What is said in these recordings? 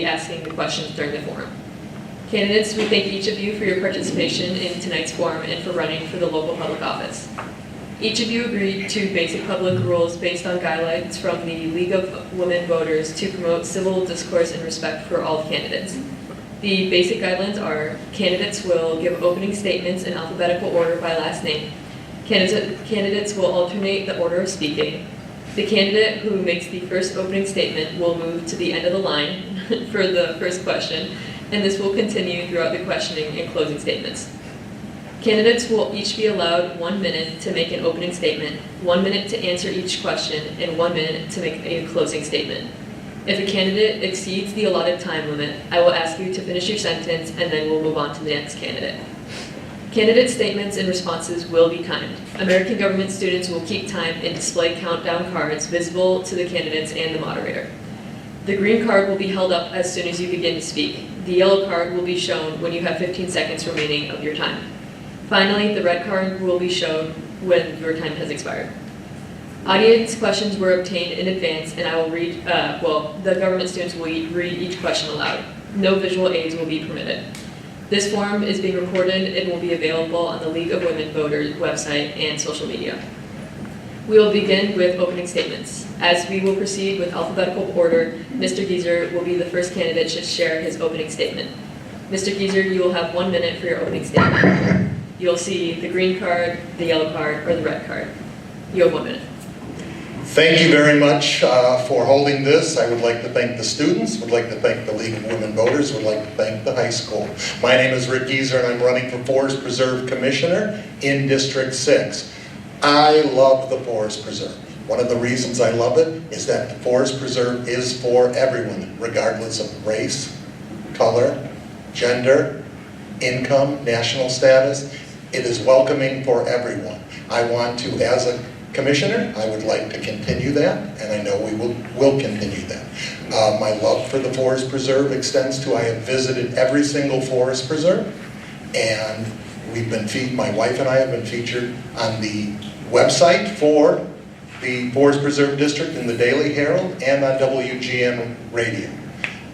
asking the questions during the forum. Candidates, we thank each of you for your participation in tonight's forum and for running for the local public office. Each of you agreed to basic public rules based on guidelines from the League of Women Voters to promote civil discourse and respect for all candidates. The basic guidelines are: candidates will give opening statements in alphabetical order by last name. Candidates will alternate the order of speaking. The candidate who makes the first opening statement will move to the end of the line for the first question, and this will continue throughout the questioning and closing statements. Candidates will each be allowed 1 minute to make an opening statement, 1 minute to answer each question, and 1 minute to make a closing statement. If a candidate exceeds the allotted time limit, I will ask you to finish your sentence and then we'll move on to the next candidate. Candidate statements and responses will be timed. American government students will keep time and display countdown cards visible to the candidates and the moderator. The green card will be held up as soon as you begin to speak. The yellow card will be shown when you have 15 seconds remaining of your time. Finally, the red card will be shown when your time has expired. Audience questions were obtained in advance, and I will read, the government students will read each question aloud. No visual aids will be permitted. This forum is being recorded and will be available on the League of Women Voters website and social media. We will begin with opening statements. As we will proceed with alphabetical order, Mr. Gieser will be the first candidate to share his opening statement. Mr. Gieser, you will have 1 minute for your opening statement. You'll see the green card, the yellow card, or the red card. You have 1 minute. Thank you very much for holding this. I would like to thank the students, would like to thank the League of Women Voters, would like to thank the high school. My name is Rick Gieser and I'm running for Forest Preserve Commissioner in District 6. I love the Forest Preserve. One of the reasons I love it is that the Forest Preserve is for everyone, regardless of race, color, gender, income, national status. It is welcoming for everyone. I want to, as a Commissioner, I would like to continue that, and I know we will continue that. My love for the Forest Preserve extends to, I have visited every single Forest Preserve, and my wife and I have been featured on the website for the Forest Preserve District in the Daily Herald and on WGN Radio.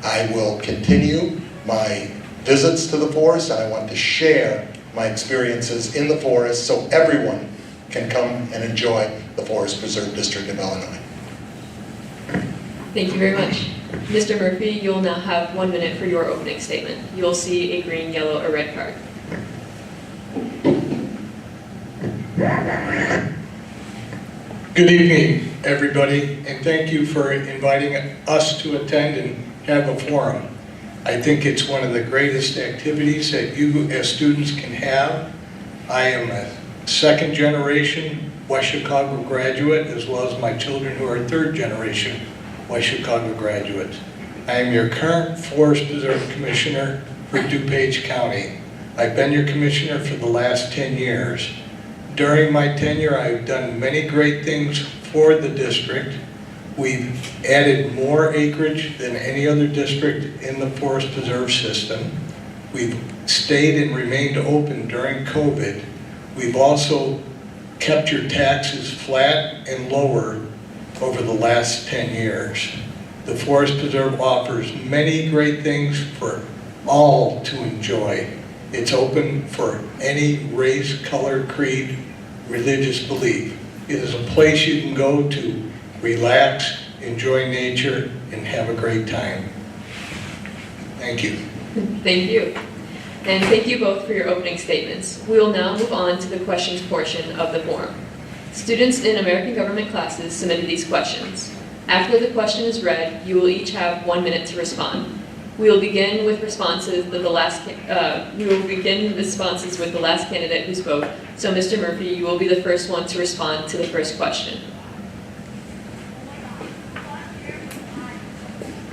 I will continue my visits to the forest, and I want to share my experiences in the forest so everyone can come and enjoy the Forest Preserve District of Illinois. Thank you very much. Mr. Murphy, you will now have 1 minute for your opening statement. You will see a green, yellow, or red card. Good evening, everybody, and thank you for inviting us to attend and have a forum. I think it's one of the greatest activities that you as students can have. I am a second generation West Chicago graduate, as well as my children who are third generation West Chicago graduates. I am your current Forest Preserve Commissioner for DuPage County. I've been your commissioner for the last 10 years. During my tenure, I've done many great things for the district. We've added more acreage than any other district in the Forest Preserve system. We've stayed and remained open during COVID. We've also kept your taxes flat and lower over the last 10 years. The Forest Preserve offers many great things for all to enjoy. It's open for any race, color, creed, religious belief. It is a place you can go to relax, enjoy nature, and have a great time. Thank you. Thank you. And thank you both for your opening statements. We will now move on to the questions portion of the forum. Students in American government classes submitted these questions. After the question is read, you will each have 1 minute to respond. We will begin with responses with the last candidate who spoke. So Mr. Murphy, you will be the first one to respond to the first question.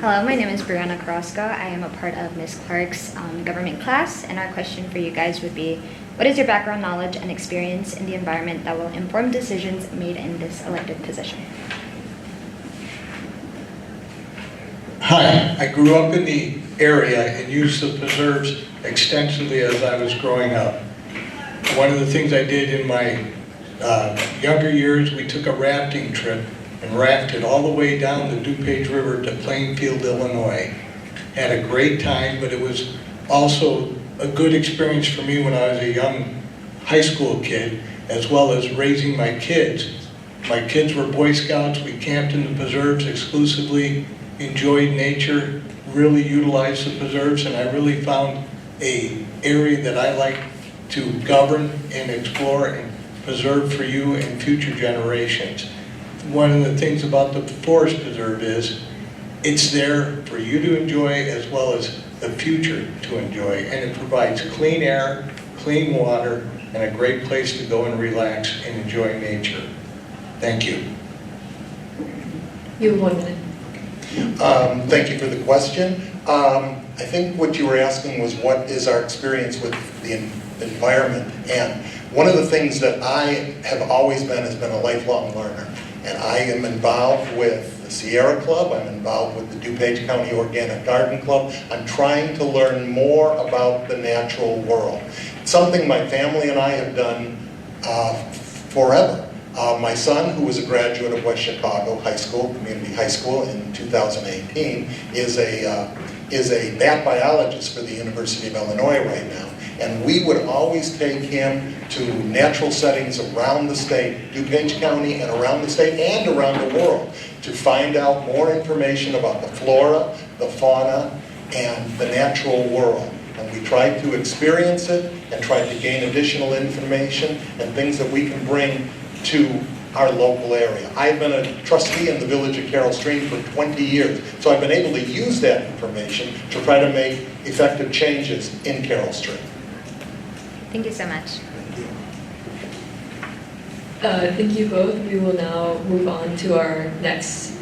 Hello, my name is Brianna Carrasco. I am a part of Ms. Clark's government class, and our question for you guys would be, what is your background knowledge and experience in the environment that will inform decisions made in this elected position? Hi, I grew up in the area and used the preserves extensively as I was growing up. One of the things I did in my younger years, we took a rafting trip and rafted all the way down the DuPage River to Plainfield, Illinois. had a great time, but it was also a good experience for me when I was a young high school kid, as well as raising my kids. My kids were Boy Scouts, we camped in the preserves exclusively, enjoyed nature, really utilized the preserves, and I really found an area that I like to govern and explore and preserve for you and future generations. One of the things about the Forest Preserve is it's there for you to enjoy as well as the future to enjoy, and it provides clean air, clean water, and a great place to go and relax and enjoy nature. Thank you. You have 1 minute. Thank you for the question. I think what you were asking was what is our experience with the environment, and one of the things that I have always been has been a lifelong learner, and I am involved with the Sierra Club, I'm involved with the DuPage County Organic Garden Club. I'm trying to learn more about the natural world. It's something my family and I have done forever. My son, who was a graduate of West Chicago High School, Community High School in 2018, is a bat biologist for the University of Illinois right now. And we would always take him to natural settings around the state, DuPage County and around the state and around the world, to find out more information about the flora, the fauna, and the natural world. And we tried to experience it and tried to gain additional information and things that we can bring to our local area. I've been a trustee in the village of Carroll Stream for 20 years, so I've been able to use that information to try to make effective changes in Carroll Stream. Thank you so much. Thank you both. We will now move on to our next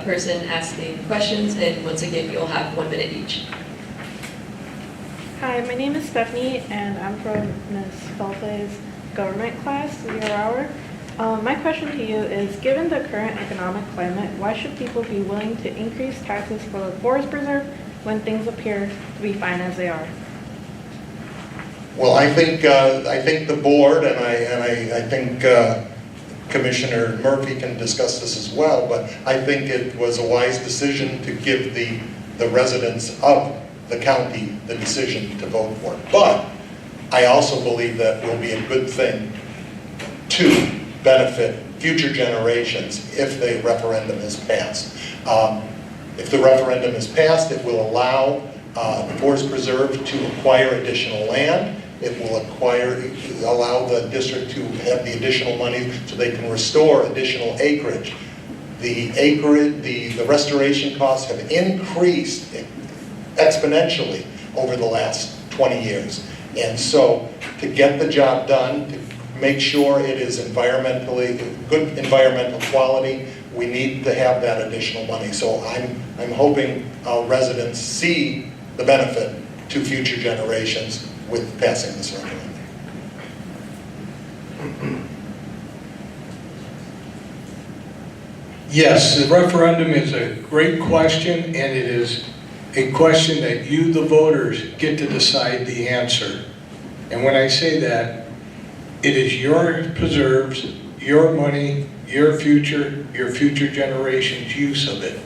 person asking questions, and once again, you'll have 1 minute each. Hi, my name is Stephanie, and I'm from Ms. Falfe's government class, 0 hour. My question to you is, given the current economic climate, why should people be willing to increase taxes for the forest preserve when things appear to be fine as they are? Well, I think the board, and I think Commissioner Murphy can discuss this as well, but I think it was a wise decision to give the residents of the county the decision to vote for it. But I also believe that will be a good thing to benefit future generations if the referendum is passed. If the referendum is passed, it will allow the Forest Preserve to acquire additional land. It will allow the district to have the additional money so they can restore additional acreage. The restoration costs have increased exponentially over the last 20 years. And so to get the job done, to make sure it is environmentally, good environmental quality, we need to have that additional money. So I'm hoping our residents see the benefit to future generations with passing this referendum. Yes, the referendum is a great question, and it is a question that you, the voters, get to decide the answer. And when I say that, it is your preserves, your money, your future generations' use of it.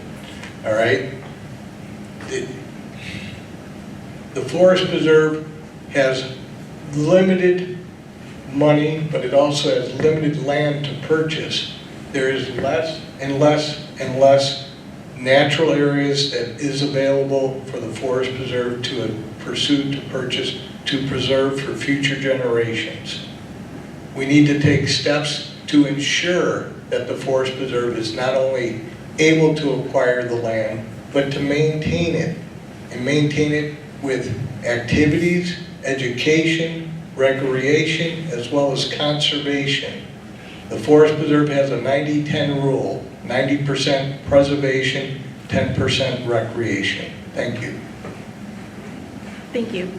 All right? The Forest Preserve has limited money, but it also has limited land to purchase. There is less and less and less natural areas that is available for the Forest Preserve to pursue, to purchase, to preserve for future generations. We need to take steps to ensure that the Forest Preserve is not only able to acquire the land, but to maintain it, and maintain it with activities, education, recreation, as well as conservation. The Forest Preserve has a 90-10 rule, 90% preservation, 10% recreation. Thank you. Thank you.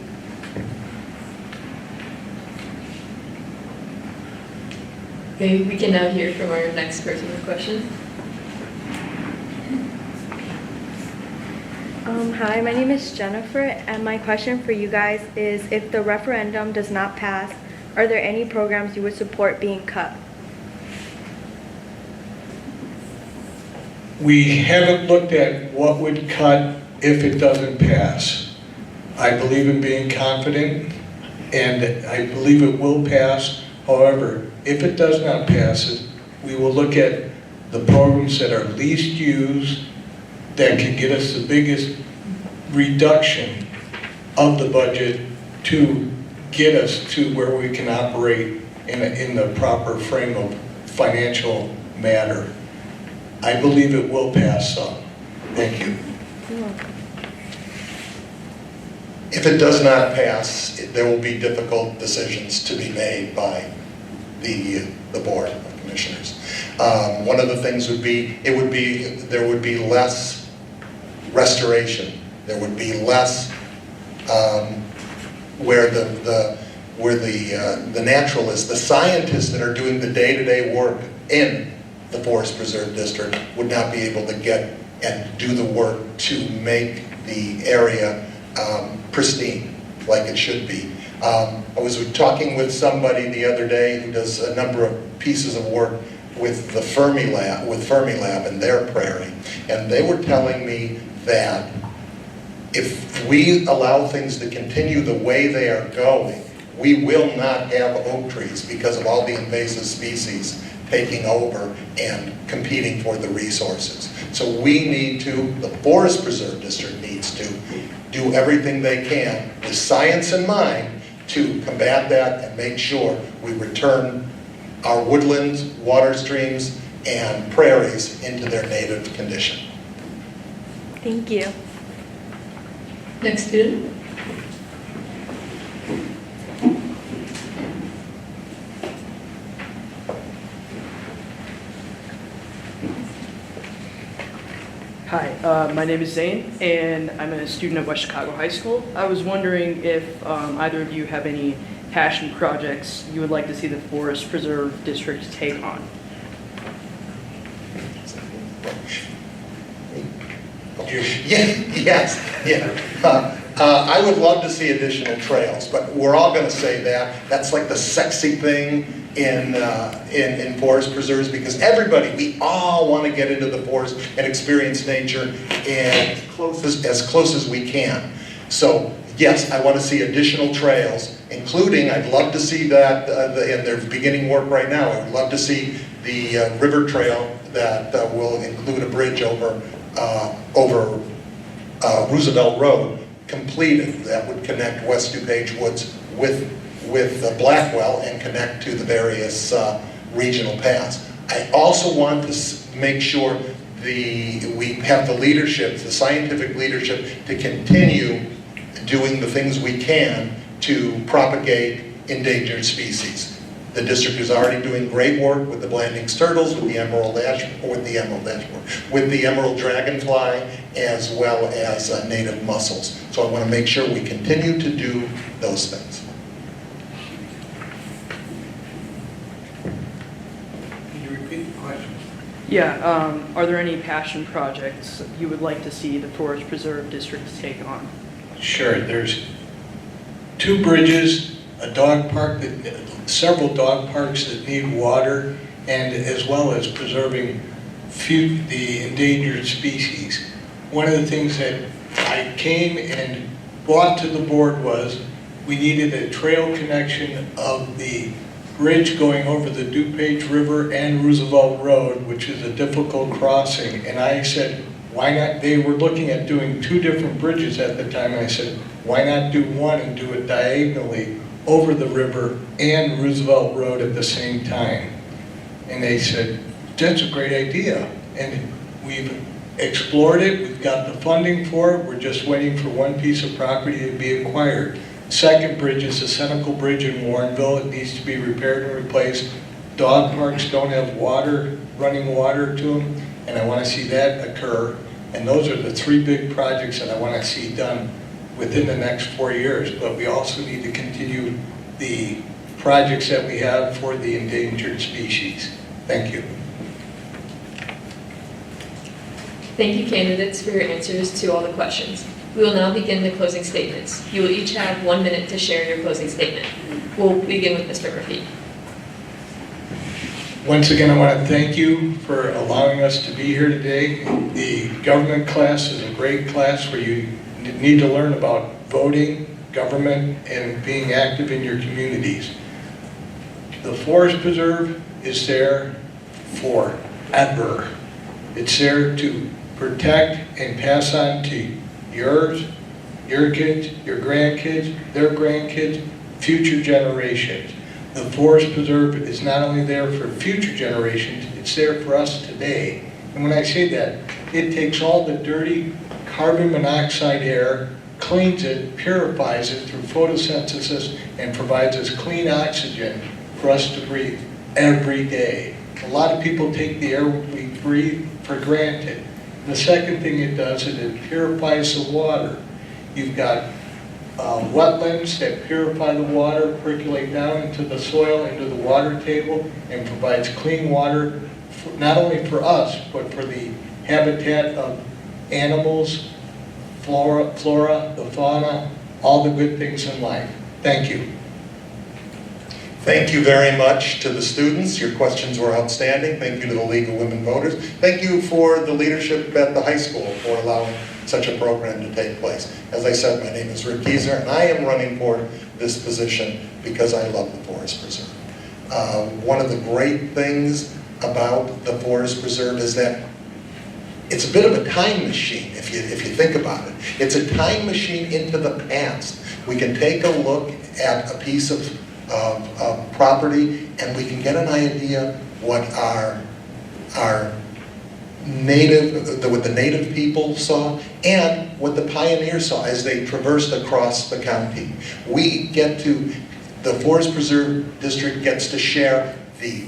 Okay, we can now hear from our next person with questions. Hi, my name is Jennifer, and my question for you guys is, if the referendum does not pass, are there any programs you would support being cut? We haven't looked at what would cut if it doesn't pass. I believe in being confident, and I believe it will pass. However, if it does not pass, we will look at the programs that are least used, that can get us the biggest reduction of the budget to get us to where we can operate in the proper frame of financial matter. I believe it will pass some. Thank you. If it does not pass, there will be difficult decisions to be made by the Board of Commissioners. One of the things would be, there would be less restoration. There would be less where the naturalists, the scientists that are doing the day-to-day work in the Forest Preserve District would not be able to get and do the work to make the area pristine like it should be. I was talking with somebody the other day who does a number of pieces of work with the Fermilab and their prairie, and they were telling me that if we allow things to continue the way they are going, we will not have oak trees because of all the invasive species taking over and competing for the resources. So we need to, the Forest Preserve District needs to do everything they can with science in mind to combat that and make sure we return our woodlands, water streams, and prairies into their native condition. Thank you. Next student. Hi, my name is Zane, and I'm a student at West Chicago High School. I was wondering if either of you have any passion projects you would like to see the Forest Preserve District take on. I would love to see additional trails, but we're all going to say that. That's like the sexy thing in forest preserves, because we all want to get into the forest and experience nature as close as we can. So yes, I want to see additional trails, including, I'd love to see that, and they're beginning work right now, I would love to see the river trail that will include a bridge over Roosevelt Road completed, that would connect West DuPage Woods with Blackwell and connect to the various regional paths. I also want to make sure we have the leadership, the scientific leadership, to continue doing the things we can to propagate endangered species. The district is already doing great work with the Blanding's turtles, with the emerald dragonfly, as well as native mussels. So I want to make sure we continue to do those things. Can you repeat the question? Yeah, are there any passion projects you would like to see the Forest Preserve District take on? Sure. There's 2 bridges, a dog park, several dog parks that need water, and as well as preserving the endangered species. One of the things that I came and brought to the board was we needed a trail connection of the bridge going over the DuPage River and Roosevelt Road, which is a difficult crossing. And I said, why not? They were looking at doing 2 different bridges at the time, and I said, why not do one and do it diagonally over the river and Roosevelt Road at the same time? And they said, that's a great idea. And we've explored it, we've got the funding for it, we're just waiting for one piece of property to be acquired. Second bridge is the Senecal Bridge in Warrenville. It needs to be repaired and replaced. Dog parks don't have water, running water to them, and I want to see that occur. And those are the 3 big projects that I want to see done within the next 4 years. But we also need to continue the projects that we have for the endangered species. Thank you. Thank you, candidates, for your answers to all the questions. We will now begin the closing statements. You will each have 1 minute to share your closing statement. We'll begin with Mr. Rafiq. Once again, I want to thank you for allowing us to be here today. The government class is a great class where you need to learn about voting, government, and being active in your communities. The Forest Preserve is there forever. It's there to protect and pass on to yours, your kids, your grandkids, their grandkids, future generations. The Forest Preserve is not only there for future generations, it's there for us today. And when I say that, it takes all the dirty carbon monoxide air, cleans it, purifies it through photosynthesis, and provides us clean oxygen for us to breathe every day. A lot of people take the air we breathe for granted. The second thing it does is it purifies the water. You've got wetlands that purify the water, percolate down into the soil, into the water table, and provides clean water not only for us, but for the habitat of animals, flora, the fauna, all the good things in life. Thank you. Thank you very much to the students. Your questions were outstanding. Thank you to the League of Women Voters. Thank you for the leadership at the high school for allowing such a program to take place. As I said, my name is Rick Gieser, and I am running for this position because I love the Forest Preserve. One of the great things about the Forest Preserve is that it's a bit of a time machine, if you think about it. It's a time machine into the past. We can take a look at a piece of property, and we can get an idea what what the native people saw and what the pioneers saw as they traversed across the county. The Forest Preserve District gets to share the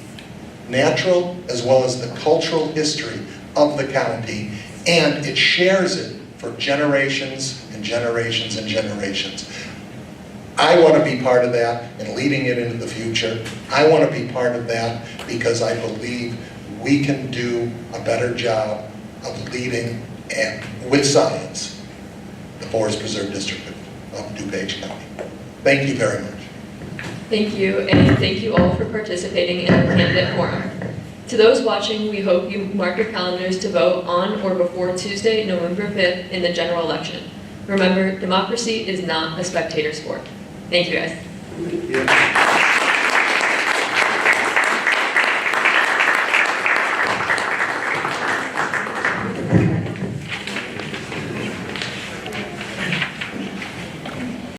natural as well as the cultural history of the county, and it shares it for generations and generations and generations. I want to be part of that and leading it into the future. I want to be part of that because I believe we can do a better job of leading with science the Forest Preserve District of DuPage County. Thank you very much. Thank you, and thank you all for participating in our candidate forum. To those watching, we hope you mark your calendars to vote on or before Tuesday, November 5th in the general election. Remember, democracy is not a spectator sport. Thank you, guys. Yeah.